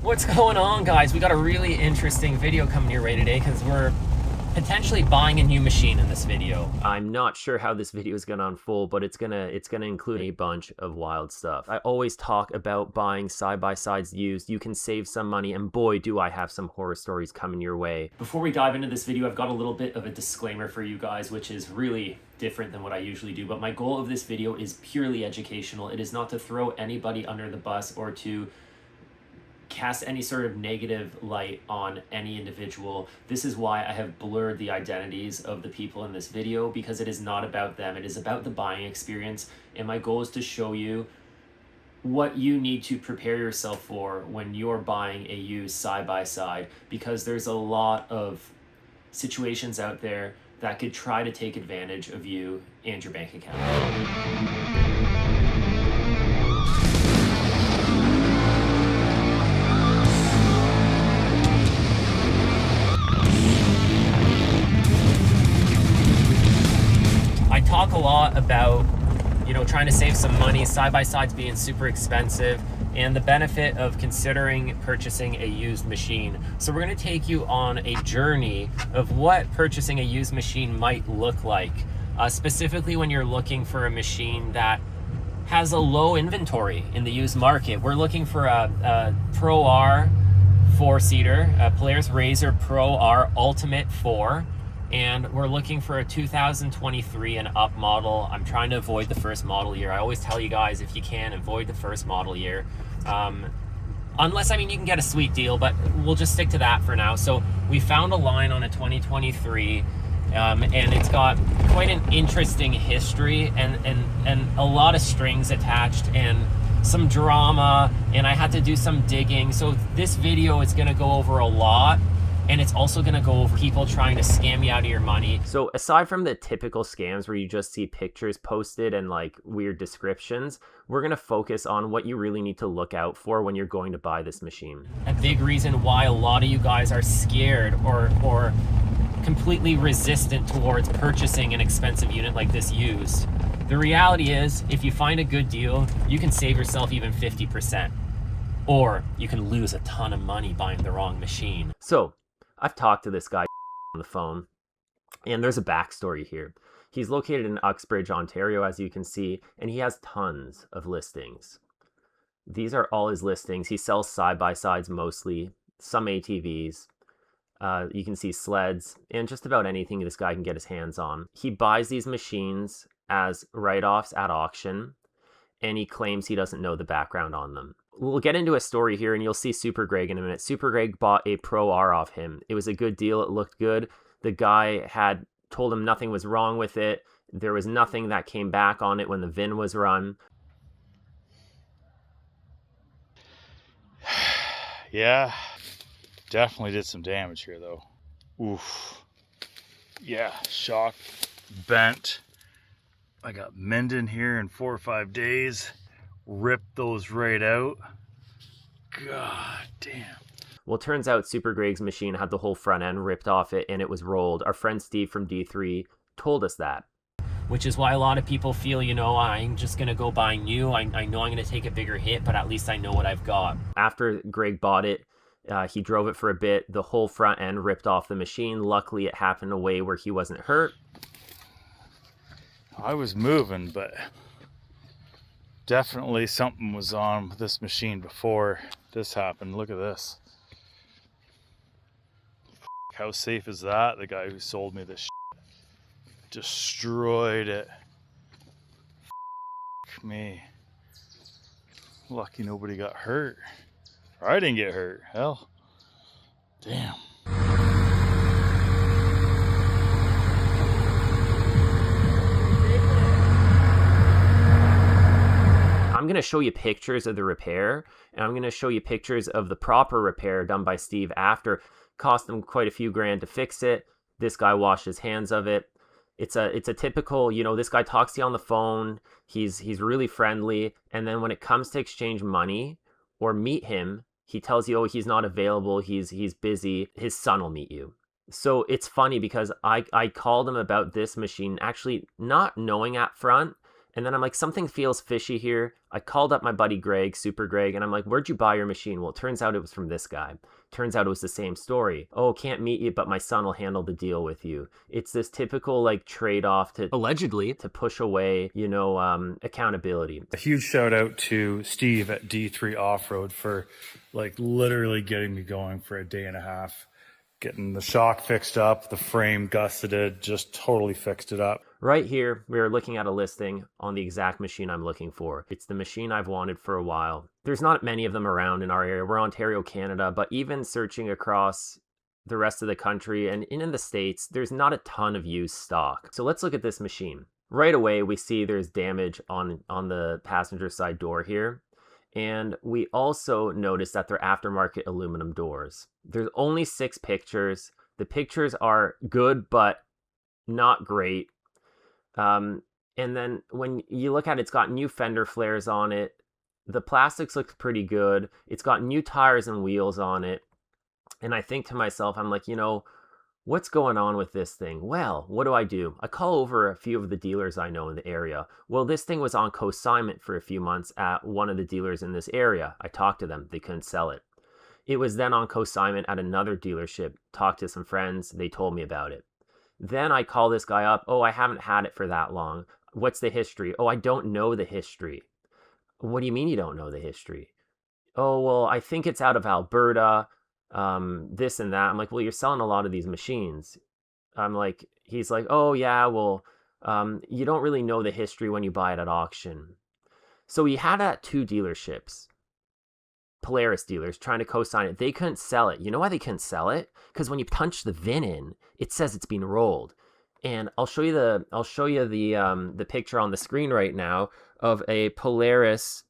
What's going on, guys? We got a really interesting video coming your way today because we're potentially buying a new machine in this video. I'm not sure how this video is going to unfold, but it's gonna include a bunch of wild stuff. I always talk about buying side-by-sides used. You can save some money, and boy, do I have some horror stories coming your way. Before we dive into this video, I've got a little bit of a disclaimer for you guys, which is really different than what I usually do, but my goal of this video is purely educational. It is not to throw anybody under the bus or to cast any sort of negative light on any individual. This is why I have blurred the identities of the people in this video, because it is not about them. It is about the buying experience, and my goal is to show you what you need to prepare yourself for when you're buying a used side-by-side, because there's a lot of situations out there that could try to take advantage of you and your bank account. I talk a lot about, trying to save some money, side-by-sides being super expensive, and the benefit of considering purchasing a used machine. So we're going to take you on a journey of what purchasing a used machine might look like, specifically when you're looking for a machine that has a low inventory in the used market. We're looking for a Pro R 4-seater, a Polaris RZR Pro R Ultimate 4. And we're looking for a 2023 and up model. I'm trying to avoid the first model year. I always tell you guys, if you can, avoid the first model year. Unless, you can get a sweet deal, but we'll just stick to that for now. So we found a line on a 2023, and it's got quite an interesting history and a lot of strings attached and some drama, and I had to do some digging. So this video is gonna go over a lot. And it's also gonna go over people trying to scam you out of your money. So aside from the typical scams where you just see pictures posted and like weird descriptions, we're gonna focus on what you really need to look out for when you're going to buy this machine. A big reason why a lot of you guys are scared or completely resistant towards purchasing an expensive unit like this used. The reality is, if you find a good deal, you can save yourself even 50%. Or you can lose a ton of money buying the wrong machine. So, I've talked to this guy on the phone, and there's a backstory here. He's located in Uxbridge, Ontario, as you can see, and he has tons of listings. These are all his listings. He sells side-by-sides mostly, some ATVs. You can see sleds, and just about anything this guy can get his hands on. He buys these machines as write-offs at auction, and he claims he doesn't know the background on them. We'll get into a story here, and you'll see Super Greg in a minute. Super Greg bought a Pro R off him. It was a good deal. It looked good. The guy had told him nothing was wrong with it. There was nothing that came back on it when the VIN was run. Yeah, definitely did some damage here, though. Oof. Yeah, shock, bent. I got mending here in 4 or 5 days. Ripped those right out. God damn. Well, it turns out Super Greg's machine had the whole front end ripped off it, and it was rolled. Our friend Steve from D3 told us that. Which is why a lot of people feel, I'm just going to go buy new. I know I'm going to take a bigger hit, but at least I know what I've got. After Greg bought it, he drove it for a bit. The whole front end ripped off the machine. Luckily, it happened in a way where he wasn't hurt. I was moving, but definitely something was on with this machine before this happened. Look at this. How safe is that? The guy who sold me this shit destroyed it. Me. Lucky nobody got hurt. Or I didn't get hurt. Hell. Damn. I'm going to show you pictures of the repair, and I'm going to show you pictures of the proper repair done by Steve after. Cost him quite a few grand to fix it. This guy washed his hands of it. It's a typical, this guy talks to you on the phone. He's really friendly, and then when it comes to exchange money or meet him, he tells you, he's not available, he's busy. His son will meet you. So it's funny because I called him about this machine, actually not knowing up front And then I'm like, something feels fishy here. I called up my buddy Greg, Super Greg, and I'm like, where'd you buy your machine? Well, it turns out it was from this guy. Turns out it was the same story. Oh, can't meet you, but my son will handle the deal with you. It's this typical like trade-off to allegedly to push away, you know, accountability. A huge shout out to Steve at D3 Off-Road for like literally getting me going for a day and a half. Getting the shock fixed up, the frame gusseted, just totally fixed it up. Right here, we're looking at a listing on the exact machine I'm looking for. It's the machine I've wanted for a while. There's not many of them around in our area. We're Ontario, Canada, but even searching across the rest of the country and in the States, there's not a ton of used stock. So let's look at this machine. Right away, we see there's damage on the passenger side door here. And we also notice that they're aftermarket aluminum doors. There's only 6 pictures. The pictures are good, but not great. And then when you look at it, it's got new fender flares on it. The plastics look pretty good. It's got new tires and wheels on it. And I think to myself, I'm like, you know, what's going on with this thing? Well, what do? I call over a few of the dealers I know in the area. Well, this thing was on consignment for a few months at one of the dealers in this area. I talked to them. They couldn't sell it. It was then on consignment at another dealership. Talked to some friends. They told me about it. Then I call this guy up. Oh, I haven't had it for that long. What's the history? Oh, I don't know the history. What do you mean you don't know the history? Oh, well, I think it's out of Alberta. This and that. I'm like, well, you're selling a lot of these machines. He's like, oh yeah, well, you don't really know the history when you buy it at auction. So he had at 2 dealerships, Polaris dealers, trying to co-sign it. They couldn't sell it. You know why they couldn't sell it? Because when you punch the VIN in, it says it's been rolled. And I'll show you the picture on the screen right now of a Polaris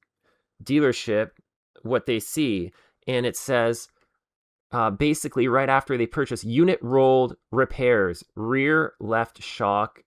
dealership, what they see, and it says, basically right after they purchase, unit rolled, repairs, rear left shock,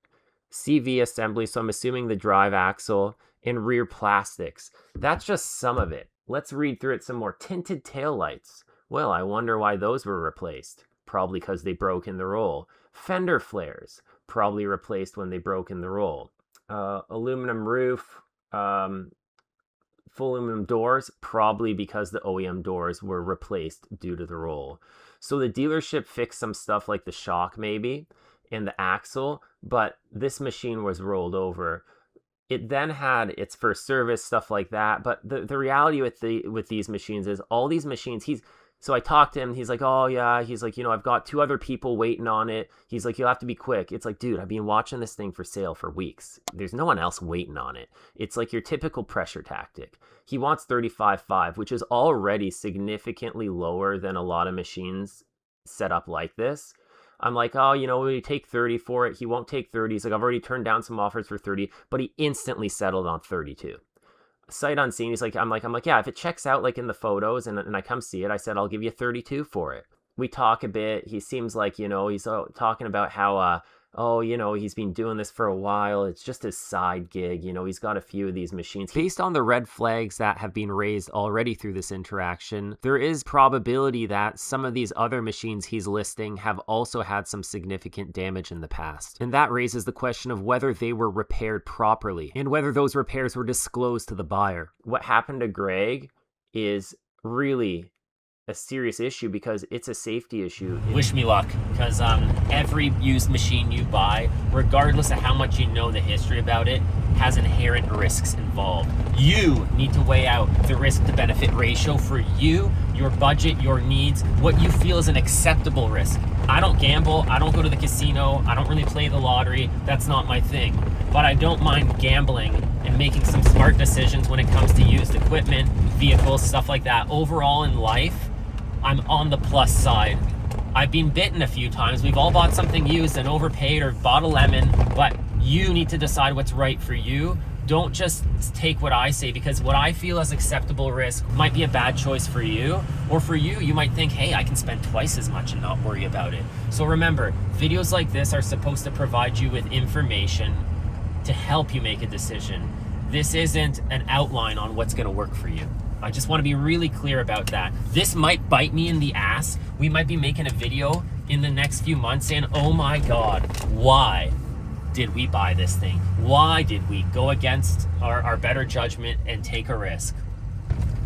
CV assembly, so I'm assuming the drive axle, and rear plastics. That's just some of it. Let's read through it some more. Tinted taillights. Well, I wonder why those were replaced. Probably because they broke in the roll. Fender flares. Probably replaced when they broke in the roll. Aluminum roof. Full aluminum doors, probably because the OEM doors were replaced due to the roll. So the dealership fixed some stuff like the shock maybe and the axle, but this machine was rolled over. It then had its first service, stuff like that. But the reality with these machines is all these machines, so I talked to him. He's like, oh yeah. He's like, you know, I've got 2 other people waiting on it. He's like, you'll have to be quick. It's like, dude, I've been watching this thing for sale for weeks. There's no one else waiting on it. It's like your typical pressure tactic. He wants 35.5, which is already significantly lower than a lot of machines set up like this. I'm like, oh, you know, will you take 30 for it? He won't take 30. He's like, I've already turned down some offers for 30, but he instantly settled on 32. Sight unseen. He's like, I'm like, yeah, if it checks out like in the photos and I come see it, I said, I'll give you 32 for it. We talk a bit. He seems like, you know, he's talking about how, oh, you know, he's been doing this for a while. It's just his side gig. You know, he's got a few of these machines. Based on the red flags that have been raised already through this interaction, there is probability that some of these other machines he's listing have also had some significant damage in the past. And that raises the question of whether they were repaired properly and whether those repairs were disclosed to the buyer. What happened to Greg is really a serious issue because it's a safety issue. Wish me luck, because every used machine you buy, regardless of how much you know the history about it, has inherent risks involved. You need to weigh out the risk to benefit ratio for you, your budget, your needs, what you feel is an acceptable risk. I don't gamble, I don't go to the casino, I don't really play the lottery, that's not my thing. But I don't mind gambling and making some smart decisions when it comes to used equipment, vehicles, stuff like that. Overall in life, I'm on the plus side. I've been bitten a few times. We've all bought something used and overpaid or bought a lemon, but you need to decide what's right for you. Don't just take what I say, because what I feel as acceptable risk might be a bad choice for you, or for you, you might think, hey, I can spend twice as much and not worry about it. So remember, videos like this are supposed to provide you with information to help you make a decision. This isn't an outline on what's gonna work for you. I just want to be really clear about that. This might bite me in the ass. We might be making a video in the next few months saying, oh my God, why? did we buy this thing? Why did we go against our better judgment and take a risk?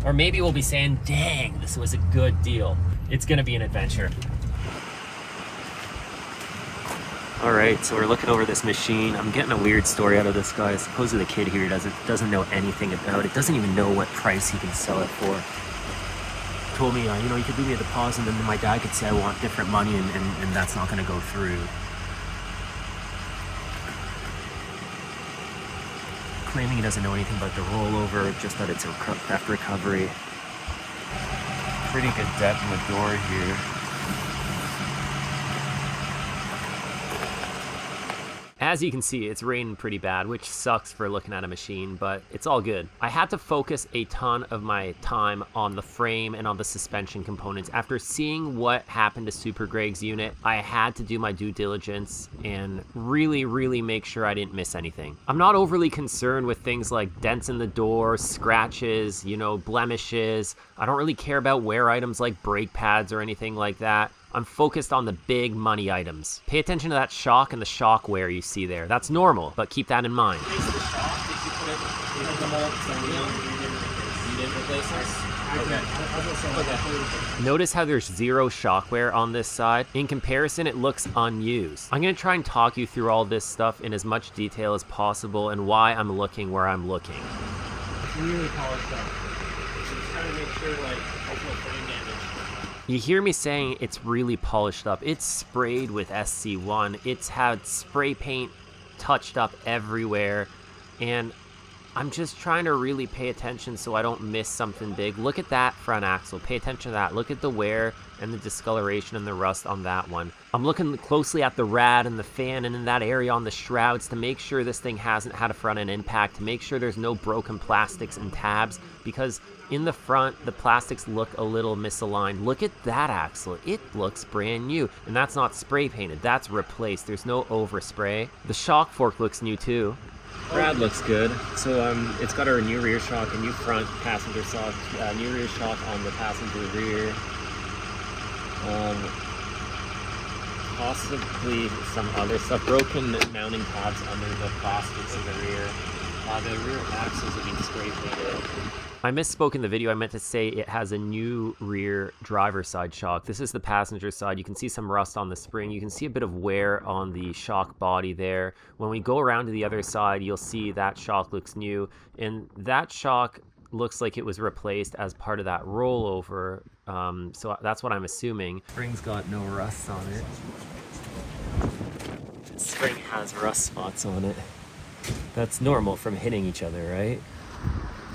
Or maybe we'll be saying, dang, this was a good deal. It's gonna be an adventure. All right, so we're looking over this machine. I'm getting a weird story out of this guy. Supposedly the kid here doesn't know anything about it, doesn't even know what price he can sell it for. Told me, you know, you could leave me a deposit and then my dad could say I want different money and that's not gonna go through. Claiming he doesn't know anything about the rollover, just that it's a theft recovery. Pretty good dent in the door here. As you can see, it's raining pretty bad, which sucks for looking at a machine, but it's all good. I had to focus a ton of my time on the frame and on the suspension components. After seeing what happened to Super Greg's unit, I had to do my due diligence and really make sure I didn't miss anything. I'm not overly concerned with things like dents in the door, scratches, you know, blemishes. I don't really care about wear items like brake pads or anything like that. I'm focused on the big money items. Pay attention to that shock and the shock wear you see there. That's normal, but keep that in mind. Notice how there's zero shock wear on this side. In comparison, it looks unused. I'm gonna try and talk you through all this stuff in as much detail as possible and why I'm looking where I'm looking. It's really polished up. Just trying to make sure like there's no frame damage. You hear me saying it's really polished up. It's sprayed with SC1. It's had spray paint touched up everywhere. And I'm just trying to really pay attention so I don't miss something big. Look at that front axle. Pay attention to that. Look at the wear and the discoloration and the rust on that one. I'm looking closely at the rad and the fan and in that area on the shrouds to make sure this thing hasn't had a front end impact, to make sure there's no broken plastics and tabs, because in the front, the plastics look a little misaligned. Look at that axle. It looks brand new. And that's not spray painted. That's replaced. There's no overspray. The shock fork looks new too. Rad looks good. So it's got a new rear shock, a new front passenger shock, new rear shock on the passenger rear. Possibly some other stuff. Broken mounting tabs under the plastics in the rear. The rear axles have been spray painted. I misspoke in the video. I meant to say it has a new rear driver's side shock. This is the passenger side. You can see some rust on the spring. You can see a bit of wear on the shock body there. When we go around to the other side, you'll see that shock looks new. And that shock looks like it was replaced as part of that rollover. So that's what I'm assuming. Spring's got no rust on it. The spring has rust spots on it. That's normal from hitting each other, right?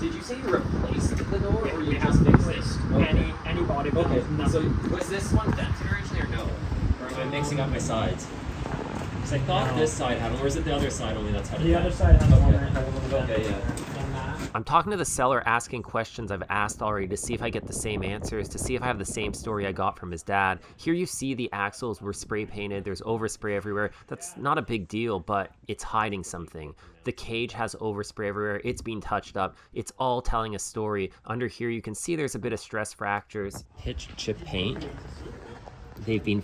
Did you say you replaced the door, or you just fixed this? Okay. Any body. Okay. So was this one dented originally, or no? Or am I mixing up my sides? Because I thought this side had one, or is it the other side only that's had a dent? The other side has one that had a little bit. Okay, yeah. I'm talking to the seller, asking questions I've asked already to see if I get the same answers, to see if I have the same story I got from his dad. Here you see the axles were spray painted. There's overspray everywhere. That's not a big deal, but it's hiding something. The cage has overspray everywhere. It's being touched up. It's all telling a story. Under here you can see there's a bit of stress fractures. Hitch chip paint. They've been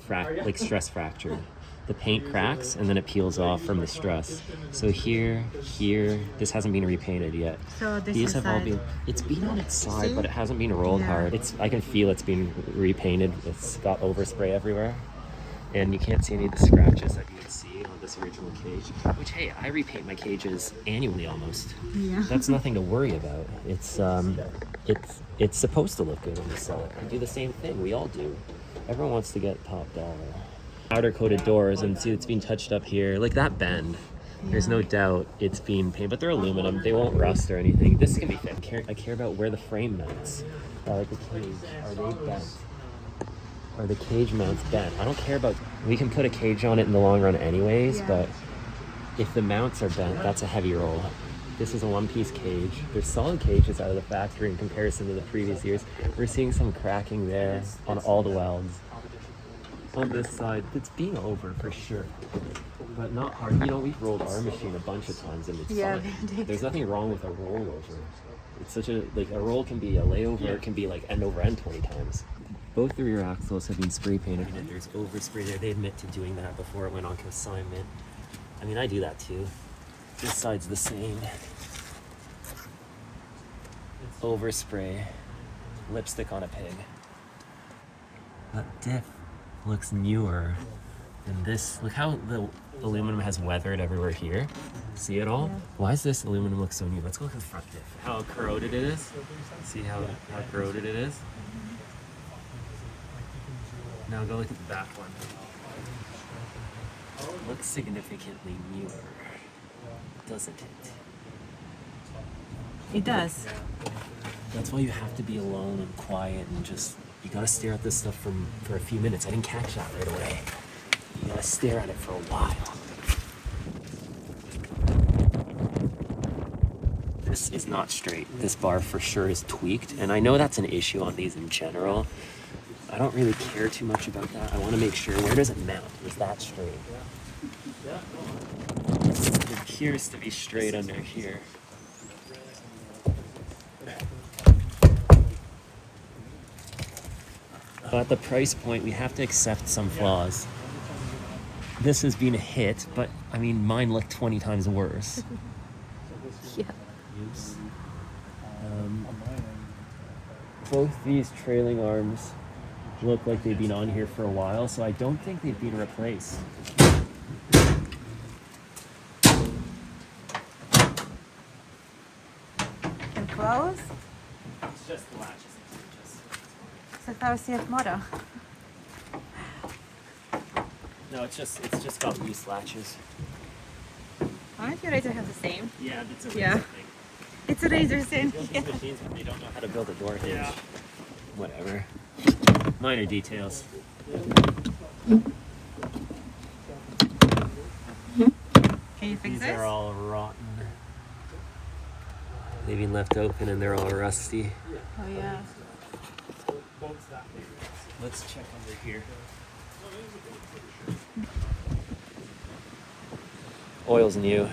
stress fractured. The paint cracks and then it peels off from the stress. So here, this hasn't been repainted yet. So these have all been, it's been on its side, but it hasn't been rolled hard. I can feel it's been repainted. It's got overspray everywhere. And you can't see any of the scratches that you would see on this original cage. Which, hey, I repaint my cages annually almost. Yeah. That's nothing to worry about. It's supposed to look good when you sell it. I do the same thing. We all do. Everyone wants to get top dollar. Powder coated doors, and see it's being touched up here. Like that bend. There's no doubt it's being painted, but they're aluminum. They won't rust or anything. This can be fixed. I care about where the frame mounts. Like the cage. Are they bent? Are the cage mounts bent? I don't care about... We can put a cage on it in the long run anyways, but if the mounts are bent, that's a heavy roll. This is a one-piece cage. There's solid cages out of the factory in comparison to the previous years. We're seeing some cracking there on all the welds. On this side, it's being over for sure, but not hard. You know, we've rolled our machine a bunch of times and it's fine. There's nothing wrong with a rollover. It's such a, like, a roll can be a layover, it can be like end over end 20 times. Both the rear axles have been spray painted and there's overspray there. They admit to doing that before it went on consignment. I mean, I do that too. This side's the same. Overspray. Lipstick on a pig. That diff looks newer than this. Look how the aluminum has weathered everywhere here. See it all? Yeah. Why does this aluminum look so new? Let's go look at the front diff. How corroded it is. See how corroded it is? Now go look at the back one. Looks significantly newer, doesn't it? It does. That's why you have to be alone and quiet and just, you gotta stare at this stuff for a few minutes. I didn't catch that right away. You gotta stare at it for a while. This is not straight. This bar for sure is tweaked, and I know that's an issue on these in general. I don't really care too much about that. I want to make sure, where does it mount? Is that straight? It appears to be straight under here. At the price point, we have to accept some flaws. This has been a hit, but I mean, mine looked 20 times worse. Yeah. Oops. Both these trailing arms look like they've been on here for a while, so I don't think they've been replaced. And close? It's just the latches and hinges. So that was the motor. No, it's just got loose latches. Aren't you ready to have the same? Yeah, it's a Yeah. razor thing. It's a razor thing. Build these machines, but they don't know how to build a door hinge. Yeah. Whatever. Minor details. Can you fix These this? are all rotten. They've been left open and they're all rusty. Oh yeah. Let's check under here. Oil's new.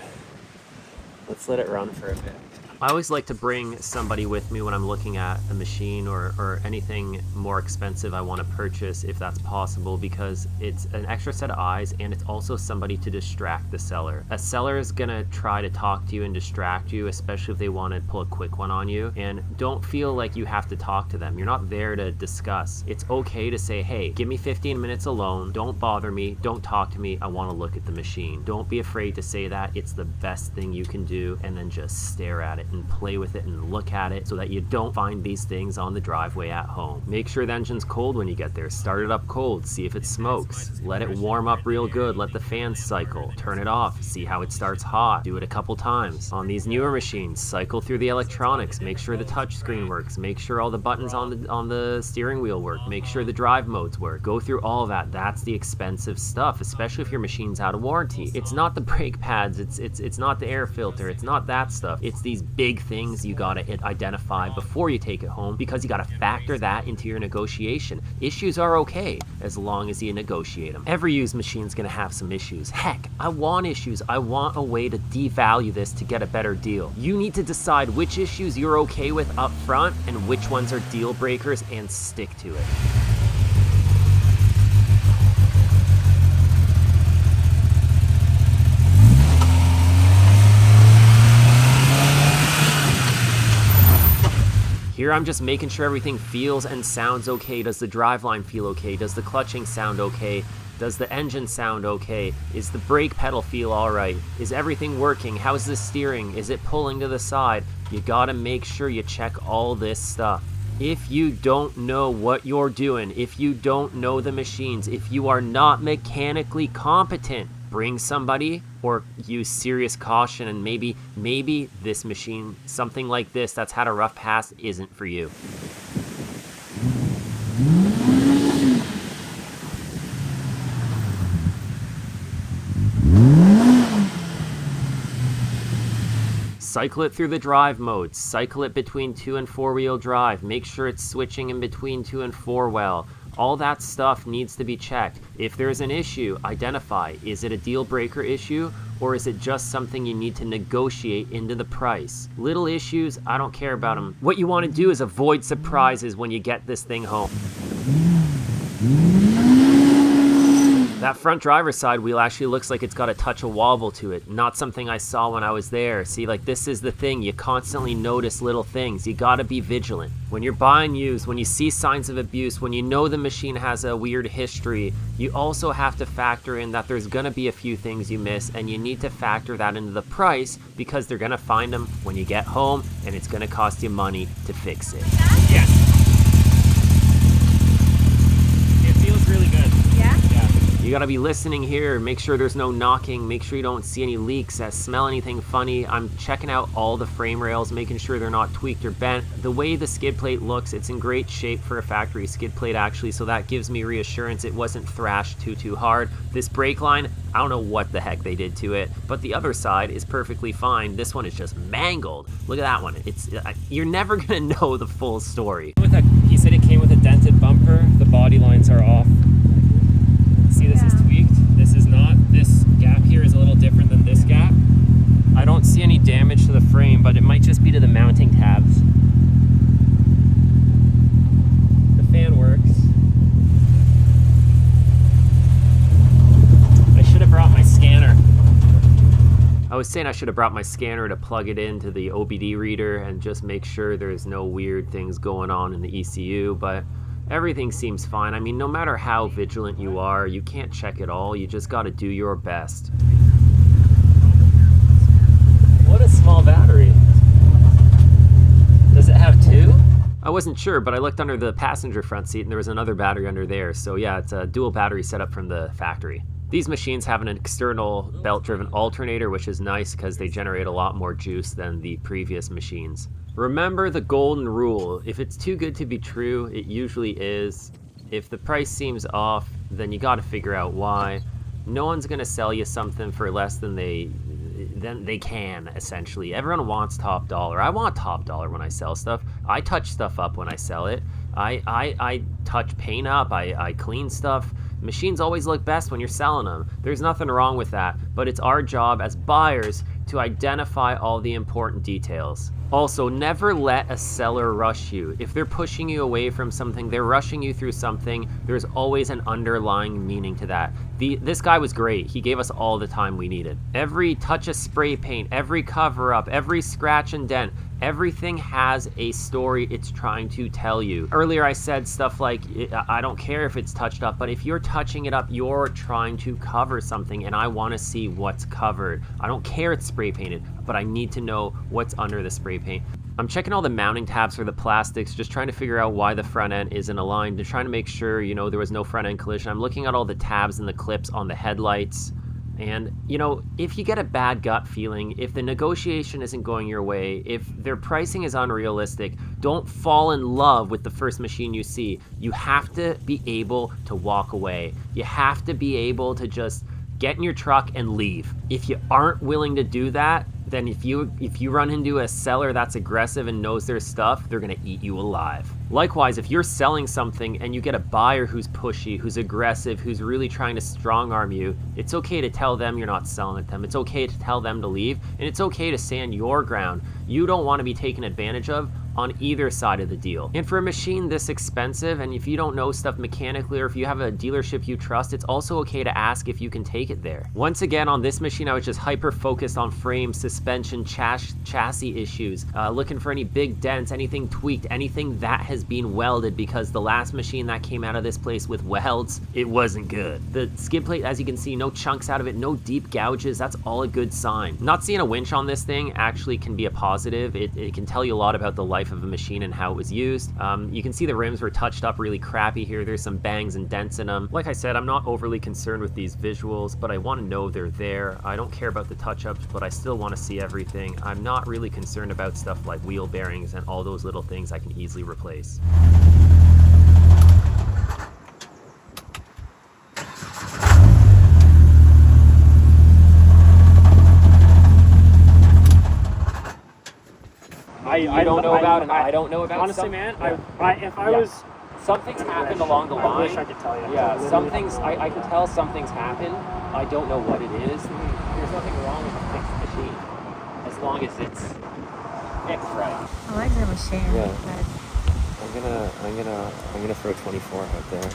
Let's let it run for a bit. I always like to bring somebody with me when I'm looking at a machine or anything more expensive I want to purchase, if that's possible, because it's an extra set of eyes and it's also somebody to distract the seller. A seller is gonna try to talk to you and distract you, especially if they want to pull a quick one on you, and don't feel like you have to talk to them. You're not there to discuss. It's okay to say, hey, give me 15 minutes alone, don't bother me, don't talk to me, I want to look at the machine. Don't be afraid to say that. It's the best thing you can do, and then just stare at it and play with it and look at it so that you don't find these things on the driveway at home. Make sure the engine's cold when you get there. Start it up cold, see if it smokes. Let it warm up real good, let the fans cycle. Turn it off, see how it starts hot. Do it a couple times. On these newer machines, cycle through the electronics, make sure the touch screen works, make sure all the buttons on the steering wheel work, make sure the drive modes work. Go through all of that. That's the expensive stuff, especially if your machine's out of warranty. It's not the brake pads, it's not the air filter, it's not that stuff. It's these big things you gotta identify before you take it home, because you gotta factor that into your negotiation. Issues are okay as long as you negotiate them. Every used machine's gonna have some issues. Heck, I want issues. I want a way to devalue this to get a better deal. You need to decide which issues you're okay with up front and which ones are deal breakers and stick to it. Here I'm just making sure everything feels and sounds okay. Does the driveline feel okay? Does the clutching sound okay? Does the engine sound okay? Is the brake pedal feel alright? Is everything working? How's the steering? Is it pulling to the side? You gotta make sure you check all this stuff. If you don't know what you're doing, if you don't know the machines, if you are not mechanically competent, bring somebody or use serious caution, and maybe this machine, something like this that's had a rough past, isn't for you. Cycle it through the drive modes, cycle it between 2 and 4-wheel drive, make sure it's switching in between 2 and 4 well. All that stuff needs to be checked. If there's an issue, identify. Is it a deal breaker issue, or is it just something you need to negotiate into the price? Little issues, I don't care about them. What you want to do is avoid surprises when you get this thing home. That front driver's side wheel actually looks like it's got a touch of wobble to it. Not something I saw when I was there. See, like, this is the thing. You constantly notice little things. You gotta be vigilant. When you're buying used, when you see signs of abuse, when you know the machine has a weird history, you also have to factor in that there's gonna be a few things you miss, and you need to factor that into the price because they're gonna find them when you get home, and it's gonna cost you money to fix it. Yes. It feels really good. Yeah? Yeah. You gotta be listening here, make sure there's no knocking, make sure you don't see any leaks, smell anything funny. I'm checking out all the frame rails, making sure they're not tweaked or bent. The way the skid plate looks, it's in great shape for a factory skid plate actually, so that gives me reassurance it wasn't thrashed too hard. This brake line, I don't know what the heck they did to it, but the other side is perfectly fine. This one is just mangled. Look at that one. It's you're never gonna know the full story. He said it came with a dented bumper. The body lines are off. See, this is tweaked. This is not. This gap here is a little different than this gap. I don't see any damage to the frame, but it might just be to the mounting tabs. The fan works. I should have brought my scanner. I was saying I should have brought my scanner to plug it into the OBD reader and just make sure there's no weird things going on in the ECU, but everything seems fine. I mean, no matter how vigilant you are, you can't check it all. You just got to do your best. What a small battery. Does it have two? I wasn't sure, but I looked under the passenger front seat and there was another battery under there. So yeah, it's a dual battery setup from the factory. These machines have an external belt-driven alternator, which is nice because they generate a lot more juice than the previous machines. Remember the golden rule. If it's too good to be true, it usually is. If the price seems off, then you gotta figure out why. No one's gonna sell you something for less than they can, essentially. Everyone wants top dollar. I want top dollar when I sell stuff. I touch stuff up when I sell it. I touch paint up, I clean stuff. Machines always look best when you're selling them. There's nothing wrong with that, but it's our job as buyers to identify all the important details. Also, never let a seller rush you. If they're pushing you away from something, they're rushing you through something, there's always an underlying meaning to that. This guy was great. He gave us all the time we needed. Every touch of spray paint, every cover up, every scratch and dent, everything has a story it's trying to tell you. Earlier I said stuff like, I don't care if it's touched up, but if you're touching it up, you're trying to cover something and I want to see what's covered. I don't care it's spray painted, but I need to know what's under the spray paint. I'm checking all the mounting tabs for the plastics, just trying to figure out why the front end isn't aligned, and trying to make sure, you know, there was no front end collision. I'm looking at all the tabs and the clips on the headlights. And, you know, if you get a bad gut feeling, if the negotiation isn't going your way, if their pricing is unrealistic, don't fall in love with the first machine you see. You have to be able to walk away. You have to be able to just get in your truck and leave. If you aren't willing to do that, then if you run into a seller that's aggressive and knows their stuff, they're gonna eat you alive. Likewise, if you're selling something and you get a buyer who's pushy, who's aggressive, who's really trying to strong arm you, it's okay to tell them you're not selling it to them. It's okay to tell them to leave, and it's okay to stand your ground. You don't want to be taken advantage of on either side of the deal. And for a machine this expensive, and if you don't know stuff mechanically, or if you have a dealership you trust, it's also okay to ask if you can take it there. Once again, on this machine, I was just hyper focused on frame, suspension, chassis issues, looking for any big dents, anything tweaked, anything that has been welded, because the last machine that came out of this place with welds, it wasn't good. The skid plate, as you can see, no chunks out of it, no deep gouges. That's all a good sign. Not seeing a winch on this thing actually can be a positive. It can tell you a lot about the life of a machine and how it was used. You can see the rims were touched up really crappy here. There's some bangs and dents in them. Like I said, I'm not overly concerned with these visuals, but I want to know they're there. I don't care about the touch-ups, but I still want to see everything. I'm not really concerned about stuff like wheel bearings and all those little things I can easily replace. I don't know about it. I don't know about honestly, some, man. Yeah. If I was, Something's happened along the I line. wish I could tell you. Yeah, something's, I can tell something's happened. I don't know what it is. There's nothing wrong with a fixed machine, as long as it's fixed right. I like the machine. Yeah. But I'm gonna throw 24 out there.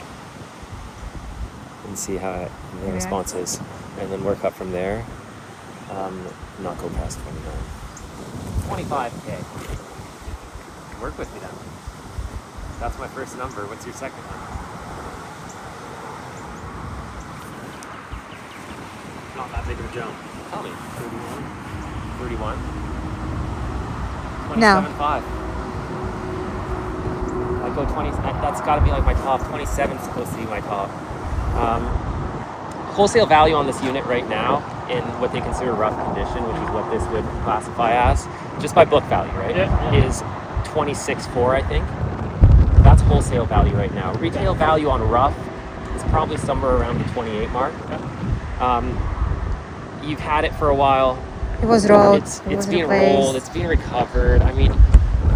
and see how the Yeah. response is, and then work up from there. Not go past 29. 25K. Work with me then. That's my first number. What's your second number? Not that big of a jump. Tell me. 31. 31. No. 27.5. I go 20. That's got to be like my top. 27 is supposed to be my top. Wholesale value on this unit right now in what they consider rough condition, which is what this would classify as, just by book value, right? Yeah. Is 26.4, I think. That's wholesale value right now. Retail value on rough is probably somewhere around the 28 mark. You've had it for a while. It was rolled. It's it was being replaced. rolled. It's being recovered. I mean,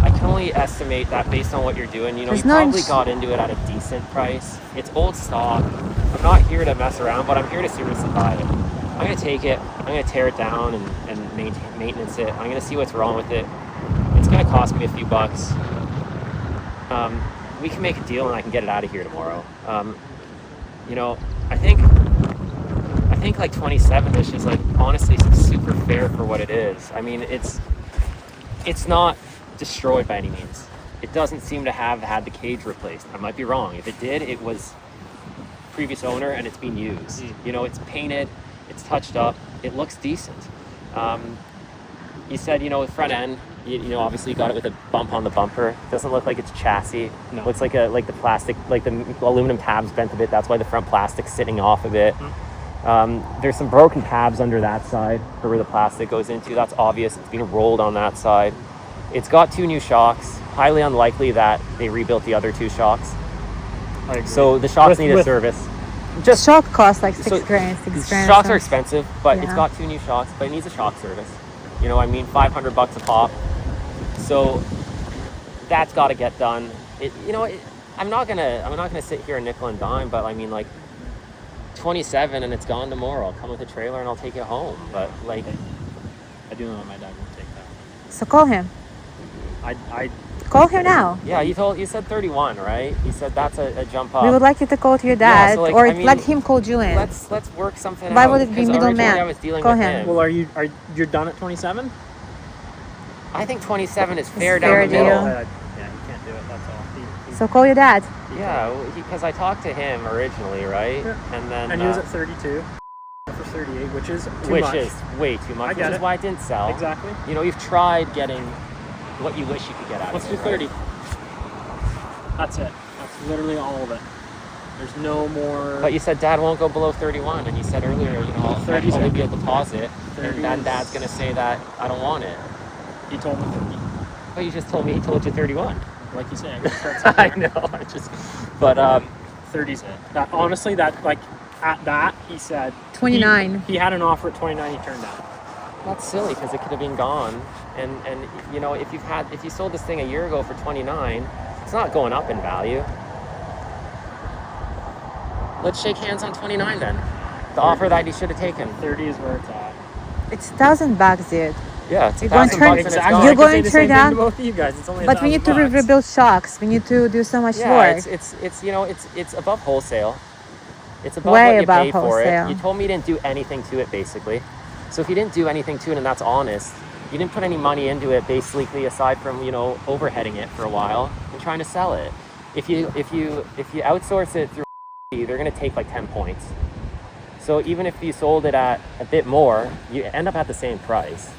I can only estimate that based on what you're doing. You know, There's you no probably ins- got into it at a decent price. It's old stock. I'm not here to mess around, but I'm here to seriously buy it. I'm gonna take it. I'm gonna tear it down and maintenance it. I'm gonna see what's wrong with it. It's gonna cost me a few bucks. We can make a deal and I can get it out of here tomorrow. You know, I think like 27-ish is like honestly super fair for what it is. I mean, it's not destroyed by any means. It doesn't seem to have had the cage replaced. I might be wrong. If it did, it was previous owner and it's being used. You know, it's painted, it's touched up, it looks decent. You said, you know, the front end, you know, obviously you got it with a bump on the bumper. It doesn't look like it's chassis. No. Looks like the plastic, like the aluminum tabs bent a bit. That's why the front plastic's sitting off a bit. There's some broken tabs under that side for where the plastic goes into. That's obvious. It's being rolled on that side. It's got 2 new shocks. Highly unlikely that they rebuilt the other 2 shocks. I agree. So the shocks need a service. Just shock cost like So, 6 grand. 6 grand. Shocks are expensive, but it's Yeah. got 2 new shocks, but it needs a shock service. You know, I mean, $500 a pop. So that's got to get done. I'm not gonna sit here and nickel and dime, but I mean, like 27 and it's gone tomorrow. I'll come with a trailer and I'll take it home. But like, I do know that my dad won't take that. So call him. I Call him now. yeah, you said 31, right? You said that's a jump up. We would like you to call to your Yeah, dad, so, like, or I mean, let him call you in. Let's work something Why out. would it be because middleman? originally I was dealing Call with him. him. well, are you done at 27? I think 27 is fair It's down fair the middle. deal. Yeah, he can't do it. That's all. So call your dad. Yeah, because I talked to him originally, right? Yeah. And then And he was at 32 for 38, which is too which much. is way too much, I which get is it. why it didn't sell. Exactly. You know, you've tried getting what you wish you could get out Let's of do it. 30. That's it. That's literally all of it. There's no more. But you said Dad won't go below 31, and you said earlier, you know, I'll 30 's only it. be a deposit, 30 and then is- Dad's gonna say that I don't want it. He told me 30. But you just told me he told you 31. Like you say, I gotta start I somewhere. know. I just, but 30's it. That honestly, that like at that he said 29. He had an offer at 29. He turned down. that's silly because it could have been gone. And you know, if you sold this thing a year ago for 29, it's not going up in value. Let's shake hands on 29 then. The offer that you should have taken. 30 is where it's at. It's $1,000, dude. Yeah, it's You're going $1,000 to turn- and it's Exactly. gone. You're I could going say to the turn same thing down- to both of you guys. It's only But we need to $1,000 rebuild shocks. We need to do so much Yeah, work. it's you know, it's above wholesale. It's above Way what you above pay for wholesale. it. You told me you didn't do anything to it, basically. So if you didn't do anything to it, and that's honest, you didn't put any money into it, basically, aside from, you know, overheading it for a while and trying to sell it. If you outsource it through, they're gonna take like 10 points. So even if you sold it at a bit more, you end up at the same price.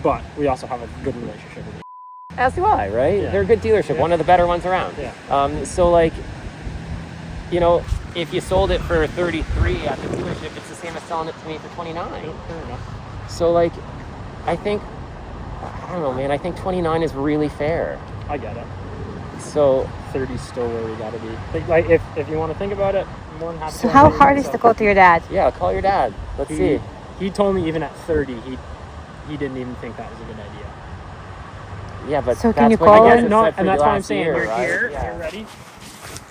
But we also have a good relationship with you. As do I, right? Yeah. They're a good dealership, Yeah. one of the better ones around. Yeah. So like, you know, if you sold it for 33 at the dealership, it's the same as selling it to me for 29. Fair enough. So like, I don't know, man. I think 29 is really fair. I get it. So 30's still where we gotta be. Like if you want to think about it, I'm more than happy. So how hard is to call to your dad? yeah, call your dad. Let's see. He told me even at 30, he didn't even think that was a good idea. Yeah, but So can that's you what call you guys him? have No, said for and the that's why I'm last saying year, you're right? here, Yeah. you're ready.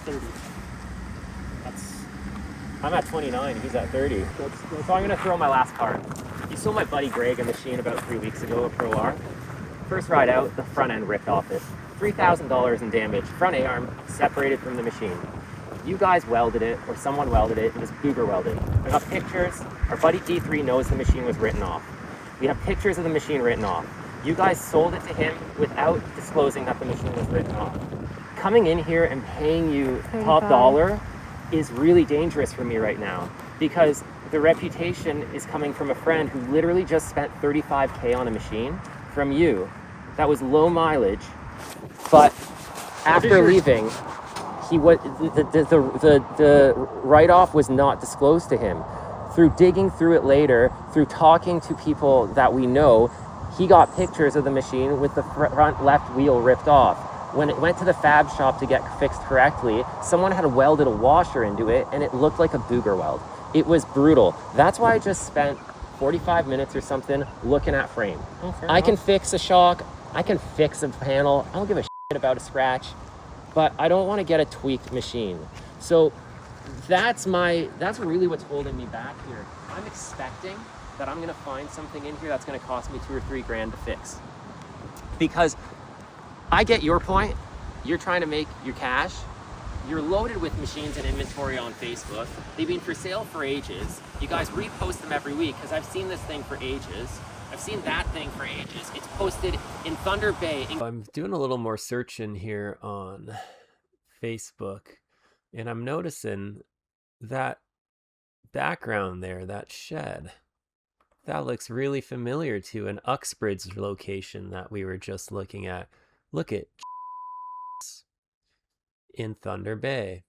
30. That's I'm at 29. He's at 30. So I'm gonna throw my last card. You sold my buddy Greg a machine about 3 weeks ago, a Pro R. First ride out, the front end ripped off it. $3,000 in damage. Front A-arm separated from the machine. you guys welded it, or someone welded it. It was booger welded. I got pictures. Our buddy D3 knows the machine was written off. We have pictures of the machine written off. You guys sold it to him without disclosing that the machine was written off. Coming in here and paying you top 35. dollar is really dangerous for me right now, because the reputation is coming from a friend who literally just spent 35K on a machine from you. That was low mileage, but after leaving, he was the write-off was not disclosed to him. Through digging through it later, through talking to people that we know, he got pictures of the machine with the front left wheel ripped off. When it went to the fab shop to get fixed correctly, someone had welded a washer into it and it looked like a booger weld. It was brutal. That's why I just spent 45 minutes or something looking at frame. I can fix a shock, I can fix a panel, I don't give a shit about a scratch, but I don't want to get a tweaked machine. So that's really what's holding me back here. I'm expecting that I'm gonna find something in here that's gonna cost me $2 or $3 grand to fix. Because I get your point. You're trying to make your cash. You're loaded with machines and inventory on Facebook. They've been for sale for ages. You guys repost them every week because I've seen this thing for ages. I've seen that thing for ages. It's posted in Thunder Bay. I'm doing a little more searching here on Facebook, and I'm noticing that background there, that shed. That looks really familiar to an Uxbridge location that we were just looking at. Look at in Thunder Bay.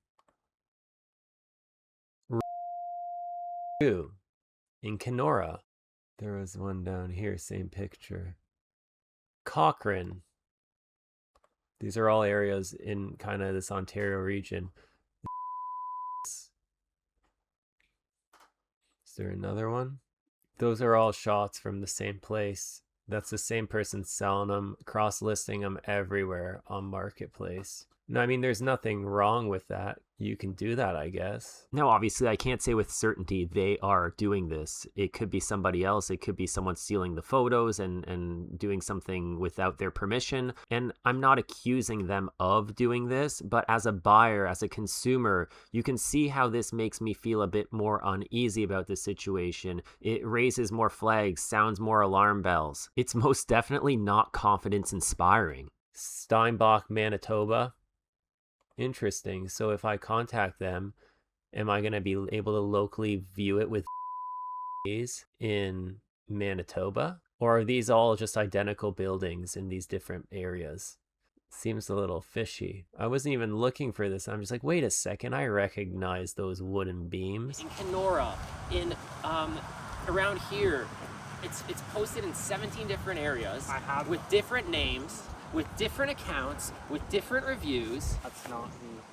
In Kenora. There was one down here, same picture. Cochrane. These are all areas in kind of this Ontario region. Is there another one? Those are all shots from the same place. That's the same person selling them, cross-listing them everywhere on Marketplace. No, I mean, there's nothing wrong with that. You can do that, I guess. Now, obviously, I can't say with certainty they are doing this. It could be somebody else. It could be someone stealing the photos and doing something without their permission. And I'm not accusing them of doing this, but as a buyer, as a consumer, you can see how this makes me feel a bit more uneasy about this situation. It raises more flags, sounds more alarm bells. It's most definitely not confidence inspiring. Steinbach, Manitoba. Interesting. So if I contact them, am I going to be able to locally view it with in Manitoba? Or are these all just identical buildings in these different areas? Seems a little fishy. I wasn't even looking for this. I'm just like, wait a second, I recognize those wooden beams. In Kenora, in around here, it's posted in 17 different areas with different names, with different accounts, with different reviews.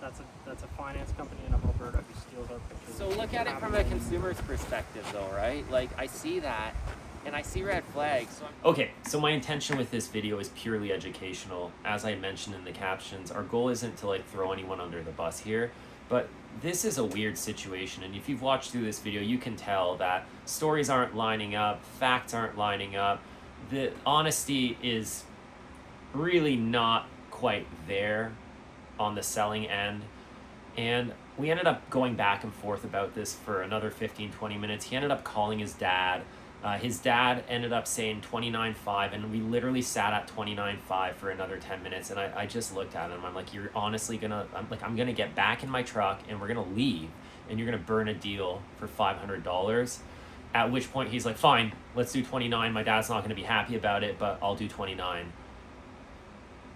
That's a finance company in Alberta who steals our pictures. So look at it from a consumer's perspective though, right? Like I see that and I see red flags. Okay, so my intention with this video is purely educational. As I mentioned in the captions, our goal isn't to like throw anyone under the bus here, but this is a weird situation, and if you've watched through this video, you can tell that stories aren't lining up, facts aren't lining up, the honesty is really not quite there on the selling end. And we ended up going back and forth about this for another 15-20 minutes. He ended up calling his dad. His dad ended up saying 29.5, and we literally sat at 29.5 for another 10 minutes. And I just looked at him. I'm like, you're honestly gonna, I'm gonna get back in my truck and we're gonna leave, and you're gonna burn a deal for $500. At which point he's like, fine, let's do 29. My dad's not gonna be happy about it, but I'll do 29.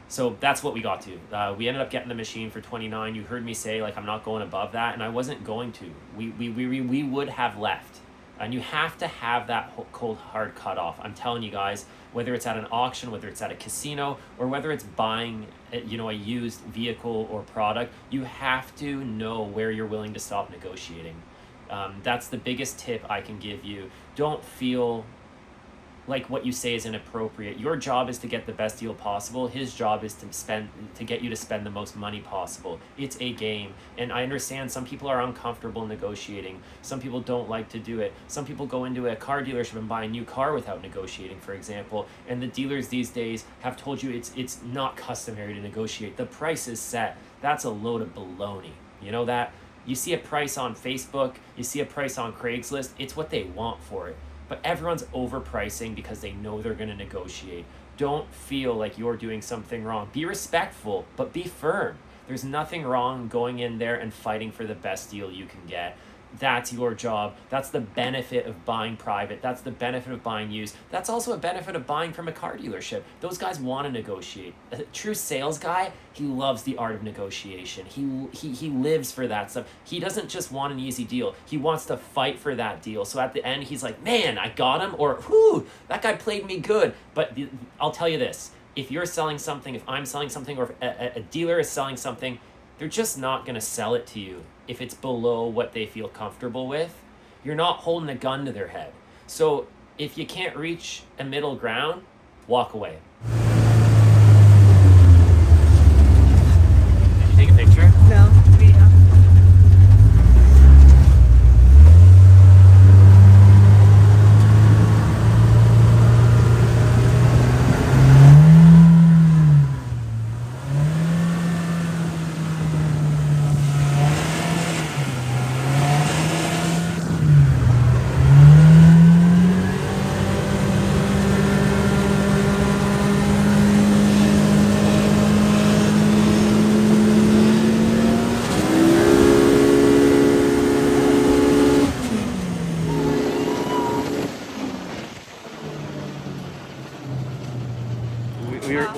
So that's what we got to. We ended up getting the machine for 29. You heard me say, like, I'm not going above that, and I wasn't going to. We would have left. And you have to have that cold, hard cutoff. I'm telling you guys, whether it's at an auction, whether it's at a casino, or whether it's buying, a used vehicle or product, you have to know where you're willing to stop negotiating. That's the biggest tip I can give you. Don't feel like what you say is inappropriate. Your job is to get the best deal possible. His job is to get you to spend the most money possible. It's a game. And I understand some people are uncomfortable negotiating. Some people don't like to do it. Some people go into a car dealership and buy a new car without negotiating, for example. And the dealers these days have told you it's not customary to negotiate. The price is set. That's a load of baloney. You know that? You see a price on Facebook, you see a price on Craigslist, it's what they want for it. But everyone's overpricing because they know they're going to negotiate. Don't feel like you're doing something wrong. Be respectful, but be firm. There's nothing wrong going in there and fighting for the best deal you can get. That's your job. That's the benefit of buying private. That's the benefit of buying used. That's also a benefit of buying from a car dealership. Those guys want to negotiate. A true sales guy, he loves the art of negotiation. He lives for that stuff. He doesn't just want an easy deal. He wants to fight for that deal. So at the end, he's like, man, I got him, or whoo, that guy played me good. But I'll tell you this, if you're selling something, if I'm selling something, or if a dealer is selling something, they're just not going to sell it to you if it's below what they feel comfortable with. You're not holding a gun to their head. So if you can't reach a middle ground, walk away. Did you take a picture? No, video.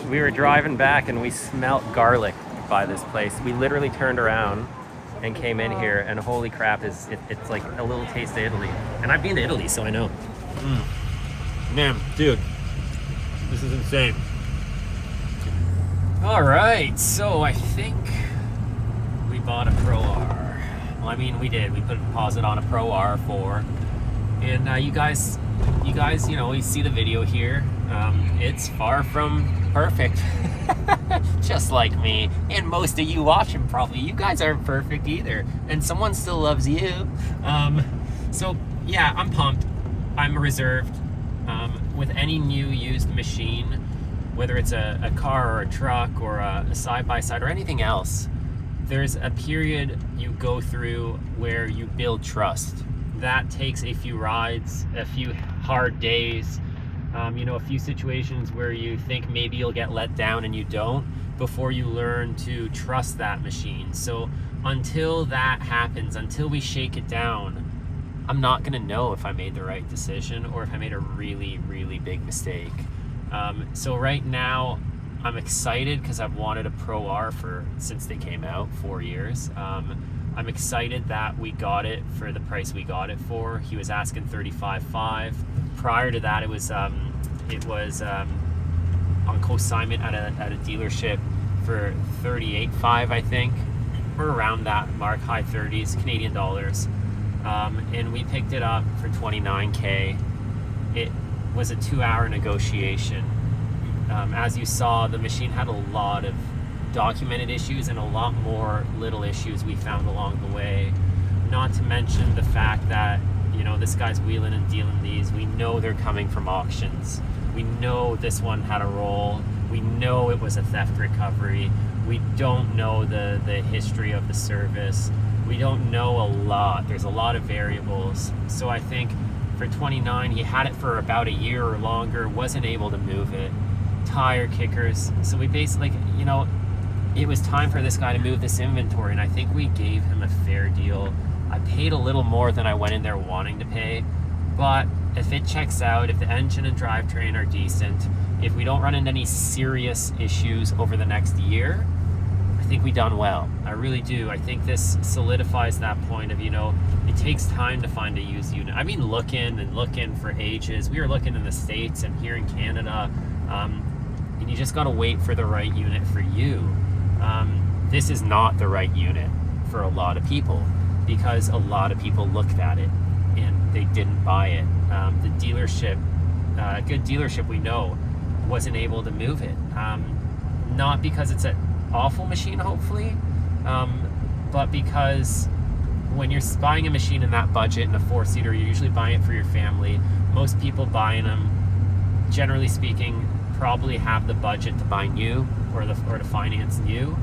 We were driving back and we smelt garlic by this place. We literally turned around and came in here, and holy crap, it's like a little taste of Italy. And I've been to Italy, so I know. Man, dude, this is insane. All right, so I think we bought a Pro R. Well, I mean, we did. We put a deposit on a Pro R4, and you guys, you know, you see the video here. It's far from perfect, just like me and most of you watching probably. You guys aren't perfect either, and someone still loves you. So yeah, I'm pumped. I'm reserved. With any new used machine, whether it's a car or a truck or a side-by-side or anything else, there's a period you go through where you build trust. That takes a few rides, a few hard days, you know, a few situations where you think maybe you'll get let down and you don't, before you learn to trust that machine. So until that happens, until we shake it down, I'm not gonna know if I made the right decision or if I made a really, really big mistake. So right now, I'm excited because I've wanted a Pro R since they came out, 4 years. I'm excited that we got it for the price we got it for. He was asking $35,500. Prior to that, it was on consignment at a dealership for $38,500, I think, or around that mark, high 30s Canadian dollars. And we picked it up for $29,000. It was a 2-hour negotiation. As you saw, the machine had a lot of documented issues and a lot more little issues we found along the way. Not to mention the fact that, you know, this guy's wheeling and dealing these. We know they're coming from auctions. We know this one had a roll. We know it was a theft recovery. We don't know the history of the service. We don't know a lot. There's a lot of variables. So I think for $29,000, he had it for about a year or longer, wasn't able to move it. Tire kickers. So we basically, you know, it was time for this guy to move this inventory, and I think we gave him a fair deal. I paid a little more than I went in there wanting to pay, but if it checks out, if the engine and drivetrain are decent, if we don't run into any serious issues over the next year, I think we done well. I really do. I think this solidifies that point of, you know, it takes time to find a used unit. I've been looking for ages. We were looking in the States and here in Canada, and you just got to wait for the right unit for you. This is not the right unit for a lot of people because a lot of people looked at it and they didn't buy it. The dealership, a good dealership we know, wasn't able to move it. Not because it's an awful machine, hopefully, but because when you're buying a machine in that budget in a 4-seater, you're usually buying it for your family. Most people buying them, generally speaking, probably have the budget to buy new or to finance new.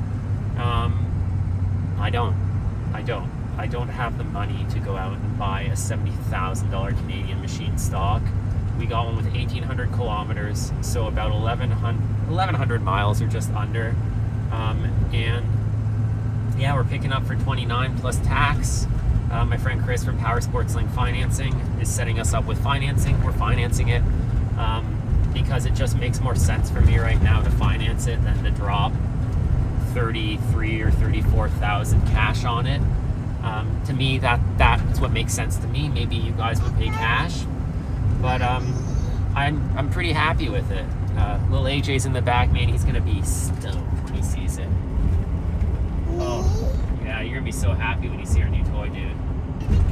I don't. I don't have the money to go out and buy a $70,000 Canadian machine stock. We got one with 1,800 kilometers, so about 1,100 miles or just under. And yeah, we're picking up for 29 plus tax. My friend Chris from Power Sports Link Financing is setting us up with financing. We're financing it because it just makes more sense for me right now to finance it than to drop 33 or 34,000 cash on it. To me, that's what makes sense to me. Maybe you guys would pay cash, but I'm pretty happy with it. Little AJ's in the back, man. He's gonna be stoked when he sees it. Oh, yeah, you're gonna be so happy when you see our new toy, dude.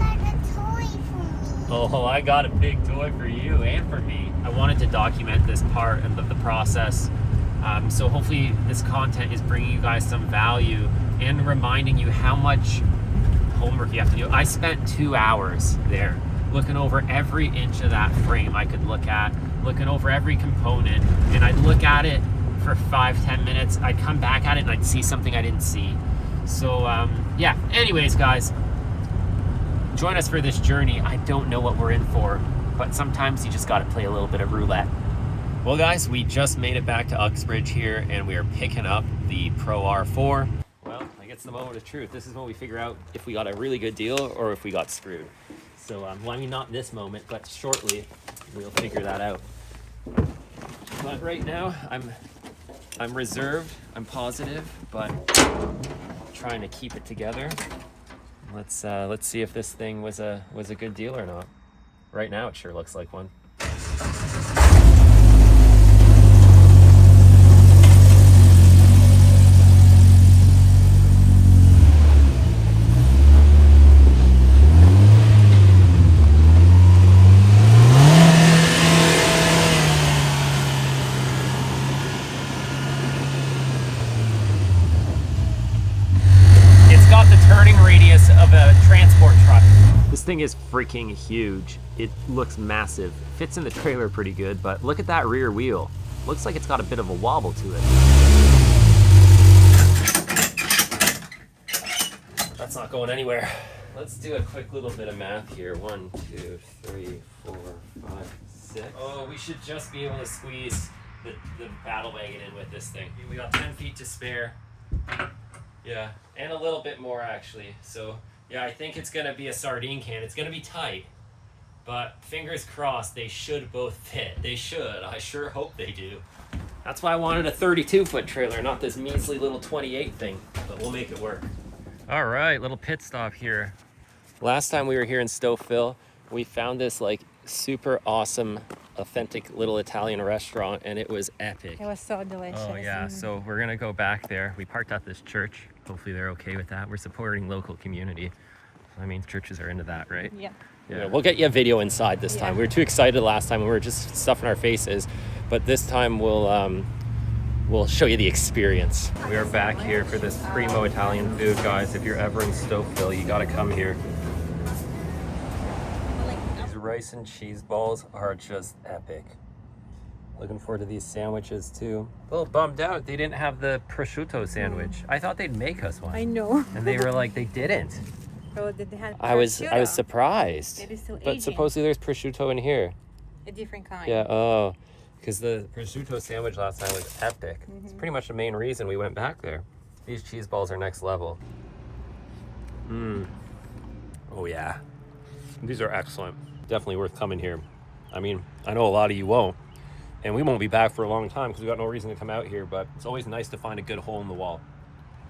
I got a toy for me. Oh, I got a big toy for you and for me. I wanted to document this part of the process. So hopefully this content is bringing you guys some value and reminding you how much homework you have to do. I spent 2 hours there looking over every inch of that frame I could look at, looking over every component, and I'd look at it for 5-10 minutes. I'd come back at it and I'd see something I didn't see. So yeah, anyways guys, join us for this journey. I don't know what we're in for, but sometimes you just got to play a little bit of roulette. Well guys, we just made it back to Uxbridge here, and we are picking up the Pro R4. Well, I guess the moment of truth. This is when we figure out if we got a really good deal or if we got screwed. So, well, I mean, not this moment, but shortly we'll figure that out. But right now, I'm reserved, I'm positive, but trying to keep it together. Let's see if this thing was a good deal or not. Right now, it sure looks like one. Of a transport truck. This thing is freaking huge. It looks massive. Fits in the trailer pretty good, but look at that rear wheel. Looks like it's got a bit of a wobble to it. That's not going anywhere. Let's do a quick little bit of math here. 1, 2, 3, 4, 5, 6. Oh, we should just be able to squeeze the battle wagon in with this thing. We got 10 feet to spare. Yeah, and a little bit more actually. So yeah, I think it's gonna be a sardine can. It's gonna be tight, but fingers crossed they should both fit. They should. I sure hope they do. That's why I wanted a 32-foot trailer, not this measly little 28 thing, but we'll make it work. All right, little pit stop here. Last time we were here in Stouffville, we found this like super awesome, authentic little Italian restaurant, and it was epic. It was so delicious. Oh yeah, so we're gonna go back there. We parked at this church. Hopefully they're okay with that. We're supporting local community. I mean, churches are into that, right? Yeah. Yeah, we'll get you a video inside this time. We were too excited last time. We were just stuffing our faces, but this time we'll show you the experience. We are back here for this primo Italian food, guys. If you're ever in Stouffville, you gotta come here. These rice and cheese balls are just epic. Looking forward to these sandwiches too. A little bummed out they didn't have the prosciutto sandwich. I thought they'd make us one. I know. And they were like, they didn't. Oh, did they have I was surprised. It is still But aging. supposedly there's prosciutto in here. A different kind. Yeah, oh. Because the prosciutto sandwich last time was epic. It's pretty much the main reason we went back there. These cheese balls are next level. Oh yeah. These are excellent. Definitely worth coming here. I mean, I know a lot of you won't. And we won't be back for a long time because we got no reason to come out here, but it's always nice to find a good hole in the wall.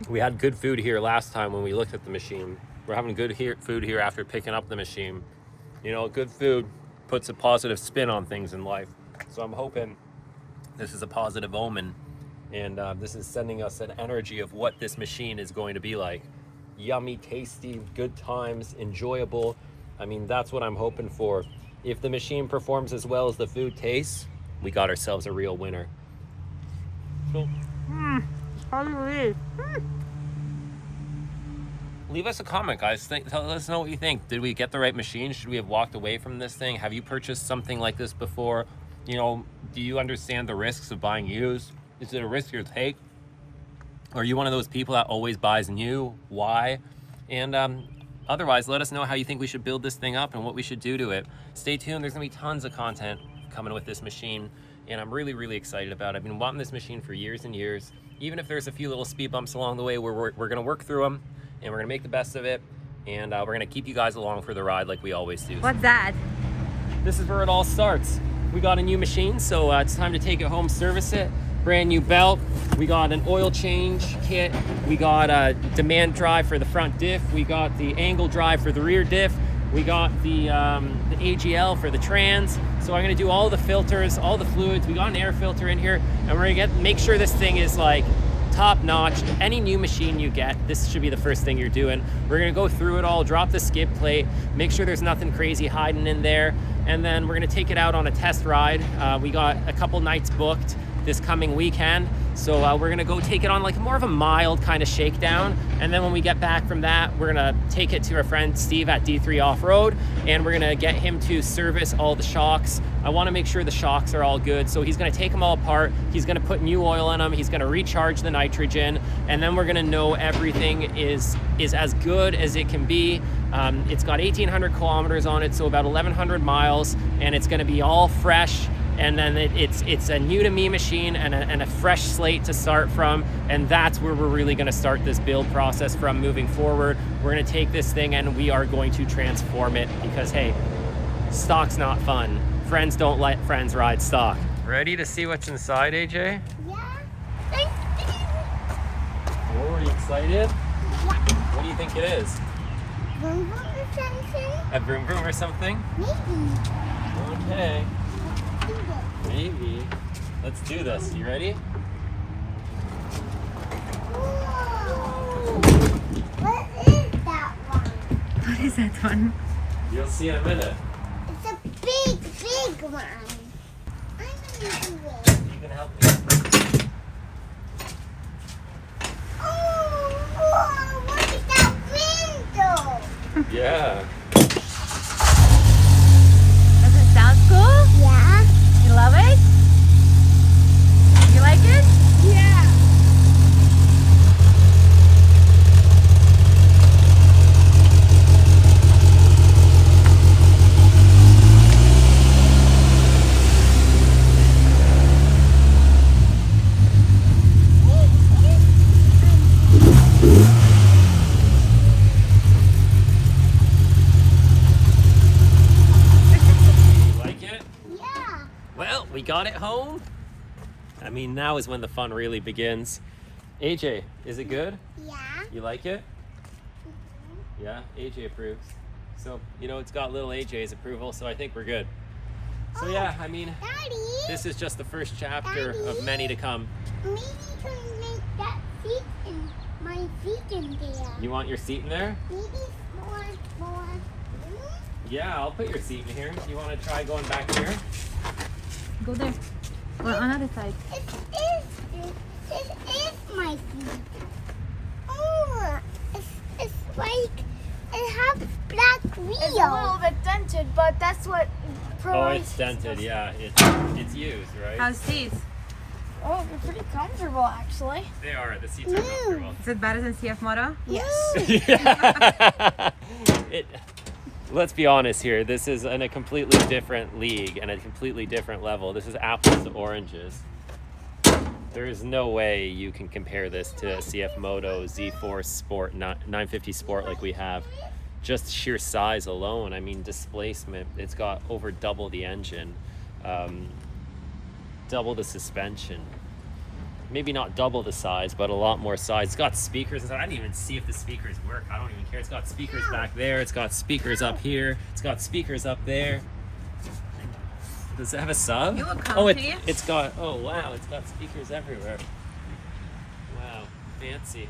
We had good food here last time when we looked at the machine. We're having good food here after picking up the machine. You know, good food puts a positive spin on things in life. So I'm hoping this is a positive omen, and this is sending us an energy of what this machine is going to be like. Yummy, tasty, good times, enjoyable. I mean, that's what I'm hoping for. If the machine performs as well as the food tastes, we got ourselves a real winner. So, leave us a comment, guys. Tell us know what you think. Did we get the right machine? Should we have walked away from this thing? Have you purchased something like this before? You know, do you understand the risks of buying used? Is it a risk you take? Or are you one of those people that always buys new? Why? And otherwise, let us know how you think we should build this thing up and what we should do to it. Stay tuned. There's gonna be tons of content coming with this machine, and I'm really, really excited about it. I've been wanting this machine for years and years. Even if there's a few little speed bumps along the way, we're gonna work through them, and we're gonna make the best of it, and we're gonna keep you guys along for the ride like we always do. What's that? This is where it all starts. We got a new machine, so it's time to take it home, service it. Brand new belt. We got an oil change kit. We got a demand drive for the front diff. We got the angle drive for the rear diff. We got the AGL for the trans. So I'm gonna do all the filters, all the fluids. We got an air filter in here, and we're gonna make sure this thing is like top notch. Any new machine you get, this should be the first thing you're doing. We're gonna go through it all, drop the skid plate, make sure there's nothing crazy hiding in there, and then we're gonna take it out on a test ride. We got a couple nights booked this coming weekend, so we're gonna go take it on like more of a mild kind of shakedown, and then when we get back from that, we're gonna take it to our friend Steve at D3 Off-Road, and we're gonna get him to service all the shocks. I want to make sure the shocks are all good, so he's gonna take them all apart, he's gonna put new oil in them, he's gonna recharge the nitrogen, and then we're gonna know everything is as good as it can be. It's got 1,800 kilometers on it, so about 1,100 miles, and it's gonna be all fresh. And then it's a new to me machine and a fresh slate to start from, and that's where we're really going to start this build process from moving forward. We're going to take this thing and we are going to transform it, because hey, stock's not fun. Friends don't let friends ride stock. Ready to see what's inside, AJ? Yeah. Oh, are you excited? Yeah. What do you think it is? Vroom vroom or something? A vroom vroom or something? Maybe. Okay, Do it. maybe. Let's do this. You ready? Whoa. What is that one? What is that one? You'll see in a minute. It's a big, big one. I'm gonna do it. You can help me. Oh, whoa, what is that window? Yeah. Does it sound cool? Yeah. You love it? You like it? Yeah. You like it? Yeah. Well, we got it home. I mean, now is when the fun really begins. AJ, is it good? Yeah. You like it? Yeah, AJ approves. So, you know, it's got little AJ's approval, so I think we're good. So yeah, I mean, Daddy, this is just the first chapter of many to come. maybe you can make that seat in my seat in there. You want your seat in there? Maybe more. Yeah, I'll put your seat in here. You want to try going back here? Go there. Well, on the other side. This is my seat. Oh, it's like it has black wheels. It's a little bit dented, but that's what Oh, Polaris it's dented, yeah. It's used, right? How's these? Oh, they're pretty comfortable actually. They are. The seats are comfortable. Is it better than CF Moto? Yes. Yeah. Let's be honest here. This is in a completely different league and a completely different level. This is apples to oranges. There is no way you can compare this to a CF Moto Z4 Sport 950 Sport like we have. Just sheer size alone. I mean, displacement. It's got over double the engine, double the suspension. Maybe not double the size, but a lot more size. It's got speakers inside. I didn't even see if the speakers work. I don't even care. It's got speakers back there. It's got speakers up here. It's got speakers up there. Does it have a sub? You look Oh, comfy. it's got, oh wow, it's got speakers everywhere. Wow, fancy.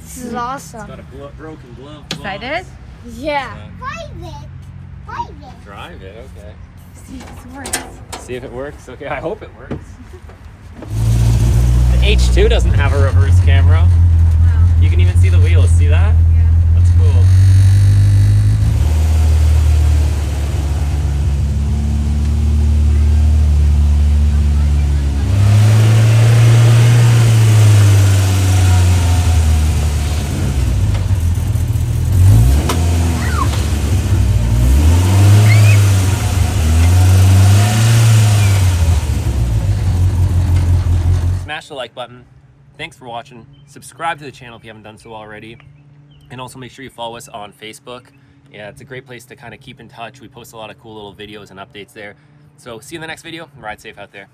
This is It's awesome. got a broken glove box. Excited? Yeah. Private. Drive it, okay. See if this works. See if it works. Okay, I hope it works. The H2 doesn't have a reverse camera. Wow. You can even see the wheels. See that? Yeah. That's cool. Thanks for watching. Subscribe to the channel if you haven't done so already. And also make sure you follow us on Facebook. Yeah, it's a great place to kind of keep in touch. We post a lot of cool little videos and updates there. So see you in the next video, and ride safe out there.